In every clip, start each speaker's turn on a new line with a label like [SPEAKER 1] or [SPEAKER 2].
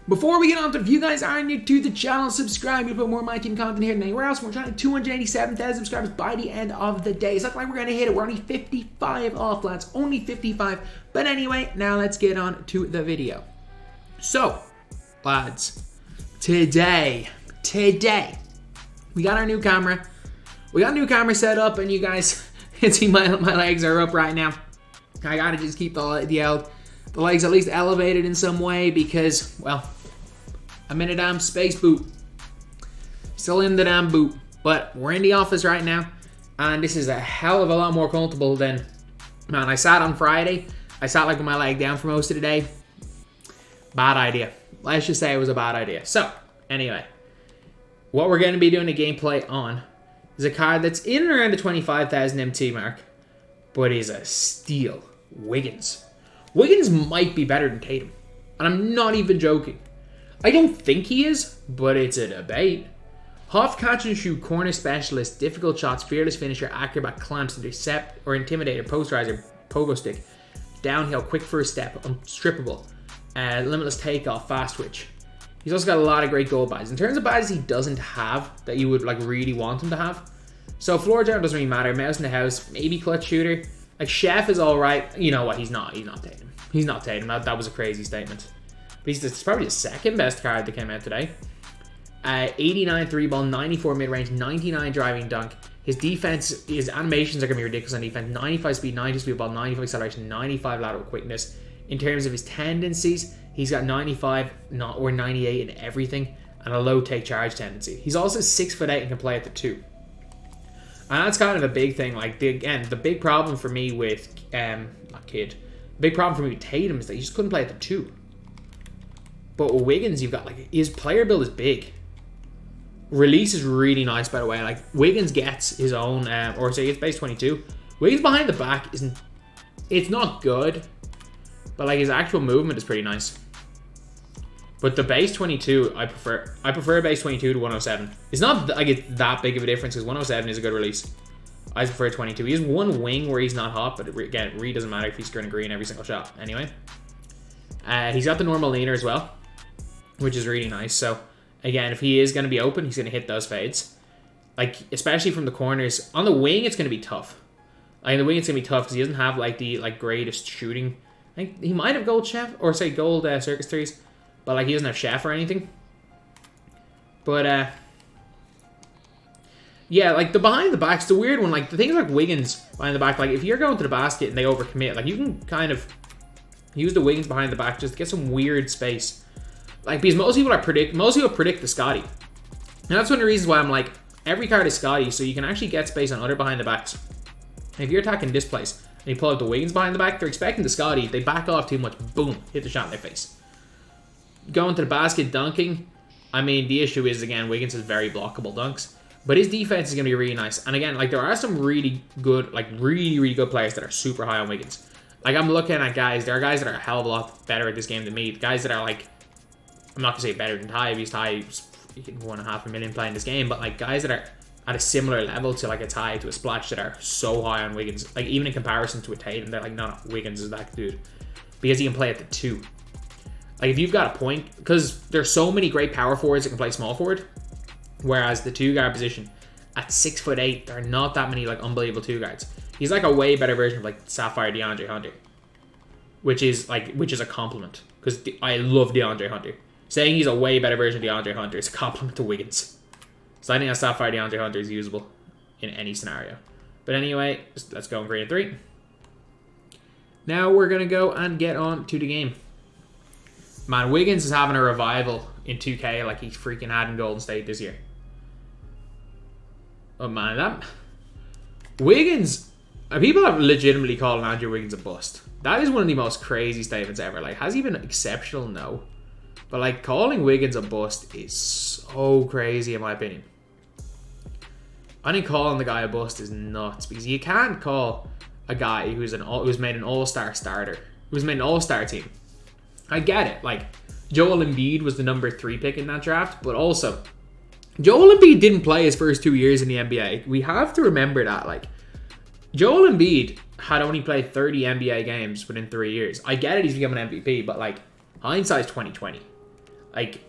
[SPEAKER 1] Before we get on to it, if you guys are new to the channel, subscribe. We put more My Team content here than anywhere else. We're trying to 287,000 subscribers by the end of the day. It's not like we're going to hit it. We're only 55 off, lads. Only 55. But anyway, now let's get on to the video. So, lads, today, we got our new camera. We got a new camera set up, and you guys can see my legs are up right now. I gotta just keep the legs at least elevated in some way because, well, I'm in a damn space boot. Still in the damn boot. But we're in the office right now, and this is a hell of a lot more comfortable than, man, I sat on Friday. I sat like with my leg down for most of the day. Bad idea. Let's just say it was a bad idea. So, anyway, what we're going to be doing a gameplay on is a card that's in and around the 25,000 MT mark, but is a steal. Wiggins. Wiggins might be better than Tatum, and I'm not even joking. I don't think he is, but it's a debate. Half catch and shoot, corner specialist, difficult shots, fearless finisher, acrobat, clamps, intercept or intimidator, posterizer, pogo stick, downhill, quick first step, unstrippable, limitless takeoff, fast twitch. He's also got a lot of great goal buys. In terms of buys he doesn't have that you would like really want him to have. So floor general doesn't really matter. Mouse in the house, maybe clutch shooter. Like Chef is all right. You know what? He's not Tatum. He's not Tatum. That was a crazy statement. But it's probably the second best card that came out today. 89 3 ball, 94 mid range, 99 driving dunk. His defense, his animations are gonna be ridiculous on defense. 95 speed, 90 speed ball, 95 acceleration, 95 lateral quickness. In terms of his tendencies, he's got 95 or 98 in everything, and a low take charge tendency. He's also 6'8" and can play at the 2. And that's kind of a big thing. Like, the big problem for me with big problem for me with Tatum is that he just couldn't play at the 2. But with Wiggins, you've got like his player build is big. Release is really nice, by the way. Like Wiggins gets his own, or say it's base 22. Wiggins behind the back it's not good, but like his actual movement is pretty nice. But the base 22, I prefer base 22 to 107. It's not like it's that big of a difference because 107 is a good release. I prefer 22. He has one wing where he's not hot, but again, it really doesn't matter if he's turning green every single shot. Anyway, he's got the normal leaner as well, which is really nice. So again, if he is going to be open, he's going to hit those fades. Like, especially from the corners. On the wing, it's going to be tough. Like, the wing, it's going to be tough because he doesn't have like the greatest shooting. I think he might have gold chef or say gold circus threes. But like he doesn't have chef or anything. But yeah, like the behind the back's the weird one. Like the things like Wiggins behind the back, like if you're going to the basket and they overcommit, like you can kind of use the Wiggins behind the back just to get some weird space. Like because most people predict the Scotty. And that's one of the reasons why I'm like, every card is Scotty, so you can actually get space on other behind the backs. And if you're attacking this place and you pull out the Wiggins behind the back, they're expecting the Scotty, they back off too much, boom, hit the shot in their face. Going to the basket, dunking. I mean, the issue is, again, Wiggins has very blockable dunks. But his defense is going to be really nice. And again, like, there are some really good, like, really good players that are super high on Wiggins. Like, I'm looking at guys. There are guys that are a hell of a lot better at this game than me. The guys that are, like, I'm not going to say better than Ty. Because Ty's 1.5 million playing this game. But, like, guys that are at a similar level to, like, a Ty, to a Splash that are so high on Wiggins. Like, even in comparison to a Tatum, they're like, no, Wiggins is that dude. Because he can play at the 2. Like, if you've got a point, because there's so many great power forwards that can play small forward, whereas the 2-guard position, at 6'8", there are not that many, like, unbelievable 2-guards. He's, like, a way better version of, like, Sapphire DeAndre Hunter, which is a compliment, because I love DeAndre Hunter. Saying he's a way better version of DeAndre Hunter is a compliment to Wiggins. So I think that Sapphire DeAndre Hunter is usable in any scenario. But anyway, let's go in grade 3. Now we're going to go and get on to the game. Man, Wiggins is having a revival in 2K like he freaking had in Golden State this year. Oh man, that Wiggins, people have legitimately called Andrew Wiggins a bust. That is one of the most crazy statements ever. Like, has he been exceptional? No. But like, calling Wiggins a bust is so crazy in my opinion. I think calling the guy a bust is nuts because you can't call a guy who's made an all-star starter, who's made an all-star team. I get it. Like, Joel Embiid was the number 3 pick in that draft, but also, Joel Embiid didn't play his first 2 years in the NBA. We have to remember that. Like, Joel Embiid had only played 30 NBA games within 3 years. I get it, he's become an MVP, but like, hindsight's 2020. Like,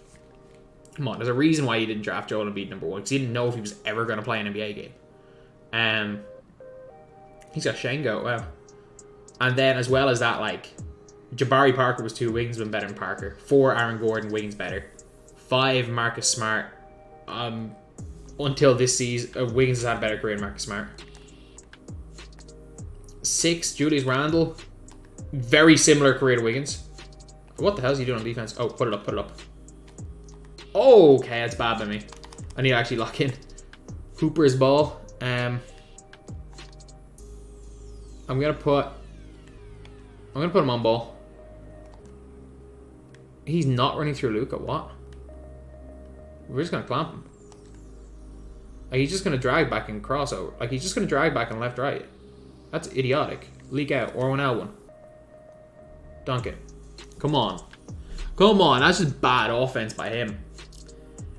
[SPEAKER 1] come on, there's a reason why he didn't draft Joel Embiid number 1, because he didn't know if he was ever going to play an NBA game. He's got Shengo, wow. And then as well as that, like, Jabari Parker was 2, Wiggins been better than Parker. 4, Aaron Gordon, Wiggins better. 5, Marcus Smart. Until this season, Wiggins has had a better career than Marcus Smart. 6, Julius Randle. Very similar career to Wiggins. What the hell is he doing on defense? Oh, put it up, put it up. Okay, that's bad by me. I need to actually lock in. Hooper's ball. I'm gonna put him on ball. He's not running through Luka. What? We're just gonna clamp him. Like, he's just gonna drag back and crossover. Like, he's just gonna drag back and left right. That's idiotic. Leak out. Or 1L1. Dunk it. Come on. Come on. That's just bad offense by him.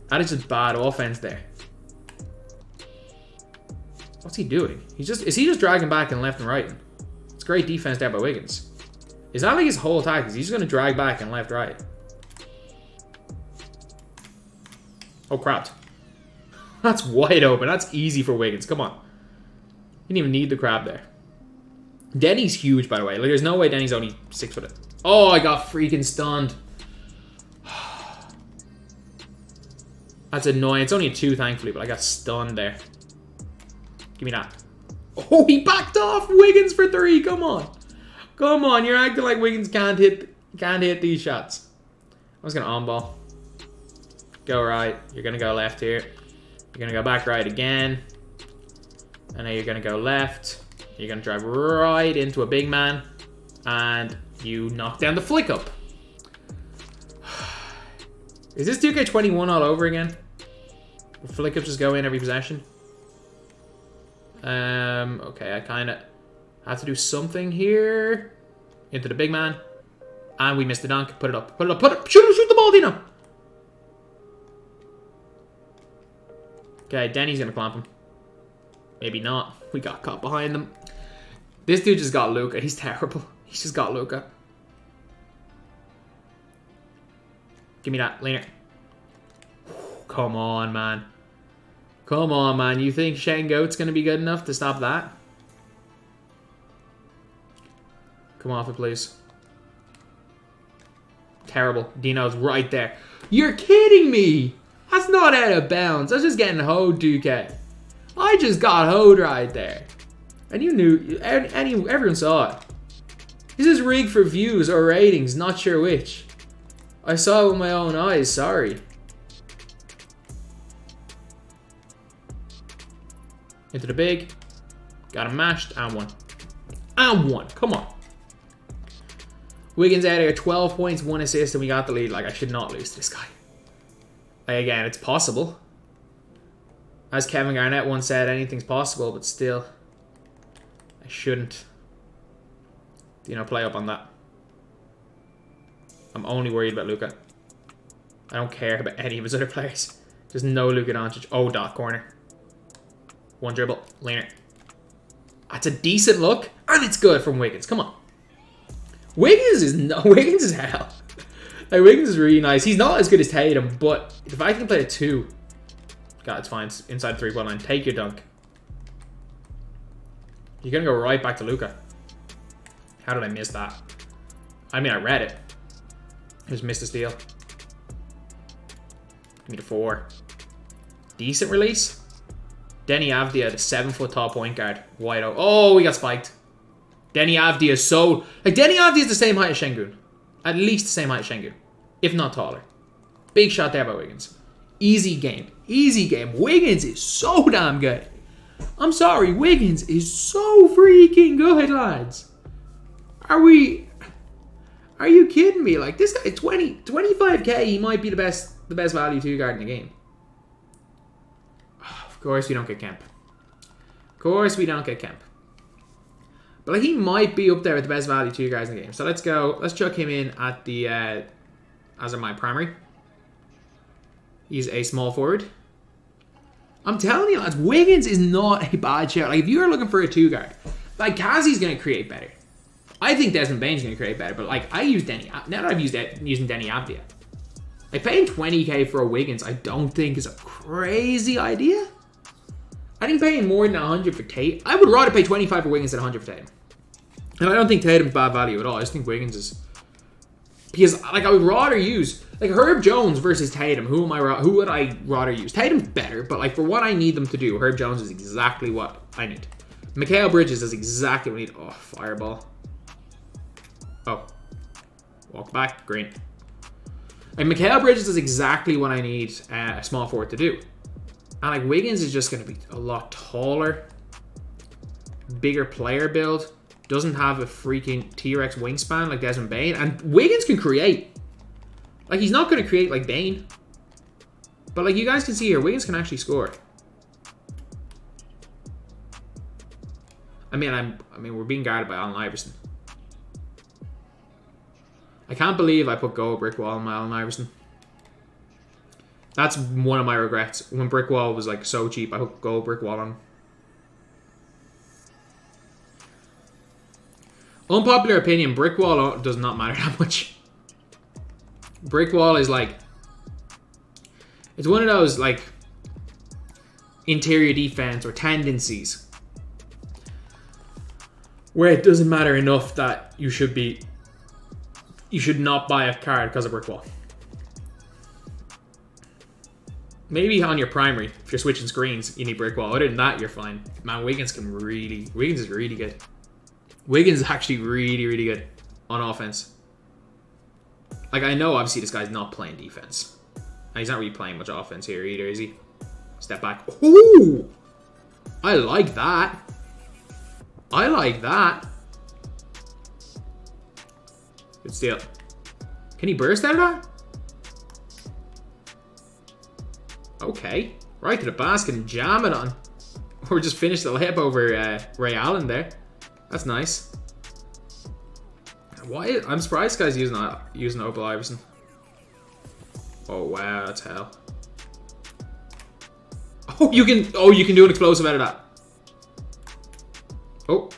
[SPEAKER 1] That is just bad offense there. What's he doing? Is he just dragging back and left and right? It's great defense there by Wiggins. Is that like his whole tactics? He's just going to drag back and left right. Oh, crap. That's wide open. That's easy for Wiggins. Come on. He didn't even need the crab there. Denny's huge, by the way. Like, there's no way Denny's only 6 foot. Oh, I got freaking stunned. That's annoying. It's only a 2, thankfully, but I got stunned there. Give me that. Oh, he backed off. Wiggins for 3. Come on. Come on. You're acting like Wiggins can't hit these shots. I was going to on-ball. Go right. You're going to go left here. You're going to go back right again. And now you're going to go left. You're going to drive right into a big man. And you knock down the flick up. Is this 2K21 all over again? Will flick ups just go in every possession? Okay, I kind of have to do something here. Into the big man. And we missed the dunk. Put it up. Put it up. Put it. Shoot the ball, Dino. Okay, Denny's going to clamp him. Maybe not. We got caught behind them. This dude just got Luka. He's terrible. He's just got Luka. Give me that. Leaner. Come on, man. Come on, man. You think Shane Goat's going to be good enough to stop that? Come off it, please. Terrible. Dino's right there. You're kidding me. That's not out of bounds. That's just getting hoed, 2K. I just got hoed right there. And you knew. Everyone saw it. This is rigged for views or ratings. Not sure which. I saw it with my own eyes. Sorry. Into the big. Got him mashed. And 1. And 1. Come on. Wiggins out here. 12 points, 1 assist, and we got the lead. Like, I should not lose to this guy. Like, again, it's possible. As Kevin Garnett once said, anything's possible, but still, I shouldn't, play up on that. I'm only worried about Luka. I don't care about any of his other players. There's no Luka Doncic. Oh, dot corner. 1 dribble. Leaner. That's a decent look. And it's good from Wiggins. Come on. Wiggins is hell. Like, Wiggins is really nice. He's not as good as Tatum, but if I can play a 2... God, it's fine. It's inside 3-point line. Take your dunk. You're going to go right back to Luka. How did I miss that? I mean, I read it. I just missed a steal. Give me the 4. Decent release. Denny Avdia, the 7-foot tall point guard. Wide open. Oh, we got spiked. Denny Avdia is so... Like, Denny Avdia is the same height as Şengün. At least the same height as Şengün. If not taller. Big shot there by Wiggins. Easy game. Easy game. Wiggins is so damn good. I'm sorry. Wiggins is so freaking good, lads. Are you kidding me? Like, this guy, 25k, he might be the best value 2 guard in the game. Of course we don't get Kemp. Of course we don't get Kemp. But like, he might be up there with the best value 2 guys in the game. So let's go. Let's chuck him in at the as my primary. He's a small forward. I'm telling you, lads, Wiggins is not a bad shout. Like, if you're looking for a 2 guard, like, Kazi's going to create better. I think Desmond Bane's going to create better. But like, I use Denny. Now that I've using Denny Avdia. Like, paying 20k for a Wiggins, I don't think is a crazy idea. I think paying more than 100 for Tatum. I would rather pay 25 for Wiggins than 100 for Tatum. And I don't think Tatum's bad value at all. I just think Wiggins is... Because, like, I would rather use... Like, Herb Jones versus Tatum. Who would I rather use? Tatum's better, but, like, for what I need them to do, Herb Jones is exactly what I need. Mikal Bridges is exactly what I need. Oh, fireball. Oh. Walk back. Green. Like, Mikal Bridges is exactly what I need a small forward to do. And, like, Wiggins is just going to be a lot taller. Bigger player build. Doesn't have a freaking T-Rex wingspan like Desmond Bane. And Wiggins can create. Like, he's not going to create like Bane. But, like, you guys can see here, Wiggins can actually score. I mean, we're being guarded by Allen Iverson. I can't believe I put Go Brick Wall on my Allen Iverson. That's one of my regrets. When Brick Wall was, like, so cheap, I put Go Brick Wall on. Unpopular opinion, Brick Wall does not matter that much. Brick Wall is like... It's one of those, like... interior defense or tendencies. Where it doesn't matter enough that you should be... You should not buy a card because of Brick Wall. Maybe on your primary, if you're switching screens, you need Brick Wall. Other than that, you're fine. Man, Wiggins is really good. Wiggins is actually really, really good on offense. Like, I know, obviously, this guy's not playing defense. And he's not really playing much offense here either, is he? Step back. Ooh! I like that. I like that. Good steal. Can he burst out of that? Okay. Right to the basket and jam it on. Or just finish the layup over Ray Allen there. That's nice. Why? I'm surprised this guy's using Opal Iverson. Oh wow, that's hell. Oh, you can do an explosive out of that. Oh.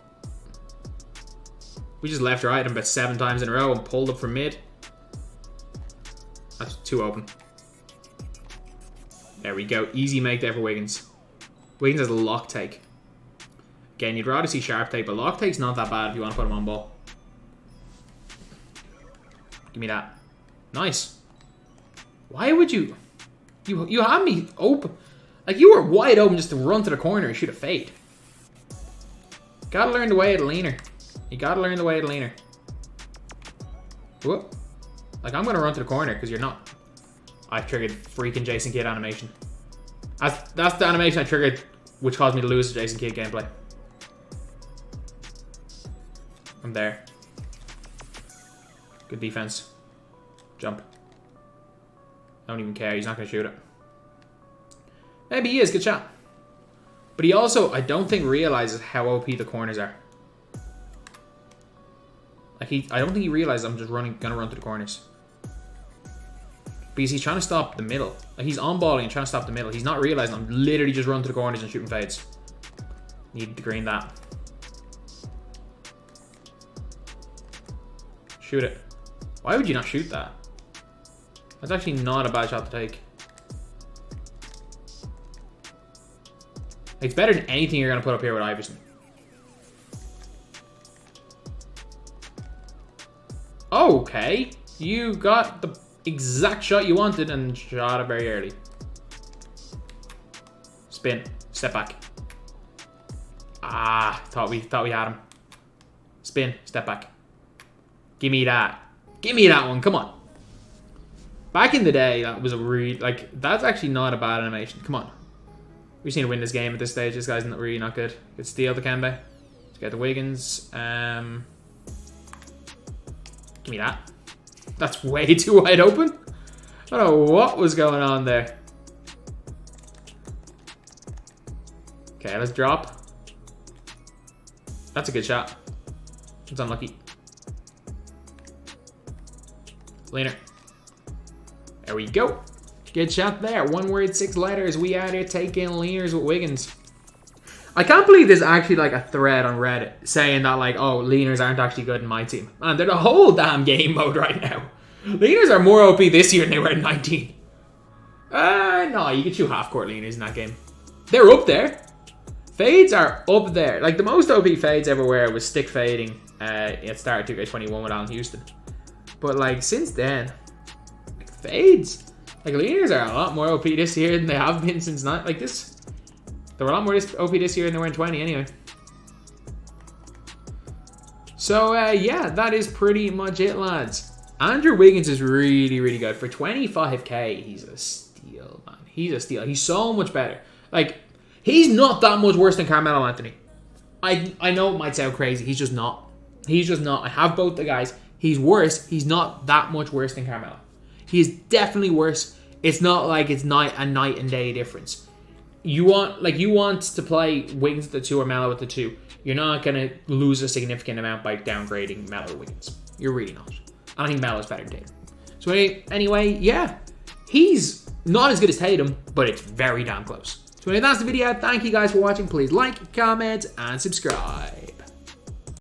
[SPEAKER 1] We just left right him about 7 times in a row and pulled up from mid. That's too open. There we go. Easy make there for Wiggins. Wiggins has a lock take. Again, you'd rather see sharp take, but lock take's not that bad if you want to put him on ball. Give me that. Nice. Why would you... You had me open. Like, you were wide open just to run to the corner and shoot a fade. Gotta learn the way of the leaner. You gotta learn the way of the leaner. Whoop. Like, I'm gonna run to the corner because you're not. I've triggered freaking Jason Kidd animation. That's the animation I triggered, which caused me to lose the Jason Kidd gameplay. I'm there. Good defense. Jump. I don't even care. He's not going to shoot it. Maybe he is. Good shot. But he also, I don't think, realizes how OP the corners are. Like, I don't think he realizes I'm just going to run to the corners. Because he's trying to stop the middle. Like, he's on balling and trying to stop the middle. He's not realizing I'm literally just running to the corners and shooting fades. Need to green that. Shoot it. Why would you not shoot that? That's actually not a bad shot to take. It's better than anything you're going to put up here with Iverson. Okay. You got the exact shot you wanted and shot it very early. Spin. Step back. Ah, thought we had him. Spin. Step back. Give me that. Give me that one. Come on. Back in the day, that was a like, that's actually not a bad animation. Come on. We just need to win this game at this stage. This guy's really not good. Good steal the Kembe. Let's get the Wiggins. Give me that. That's way too wide open. I don't know what was going on there. Okay, let's drop. That's a good shot. It's unlucky. Leaner. There we go. Good shot there. 1 word, 6 letters. We out here taking leaners with Wiggins. I can't believe there's actually like a thread on Reddit saying that like, oh, leaners aren't actually good in my team. Man, they're the whole damn game mode right now. Leaners are more OP this year than they were in 19. No, you could shoot half-court leaners in that game. They're up there. Fades are up there. Like, the most OP fades ever were was stick fading at start of 2K21 with Allen Houston. But, like, since then, like, fades. Like, leaners are a lot more OP this year than they have been since not. Like, this. They were a lot more OP this year than they were in 20 anyway. So, yeah, that is pretty much it, lads. Andrew Wiggins is really, really good. For 25k, he's a steal, man. He's a steal. He's so much better. Like, he's not that much worse than Carmelo Anthony. I know it might sound crazy. He's just not. He's just not. I have both the guys. He's worse. He's not that much worse than Carmelo. He is definitely worse. It's not like it's a night and day difference. You want to play Wiggins with the 2 or Melo with the 2. You're not going to lose a significant amount by downgrading Melo or Wiggins. You're really not. I think Melo's better than Tatum. So anyway, yeah. He's not as good as Tatum, but it's very damn close. So anyway, that's the video. Thank you guys for watching. Please like, comment, and subscribe.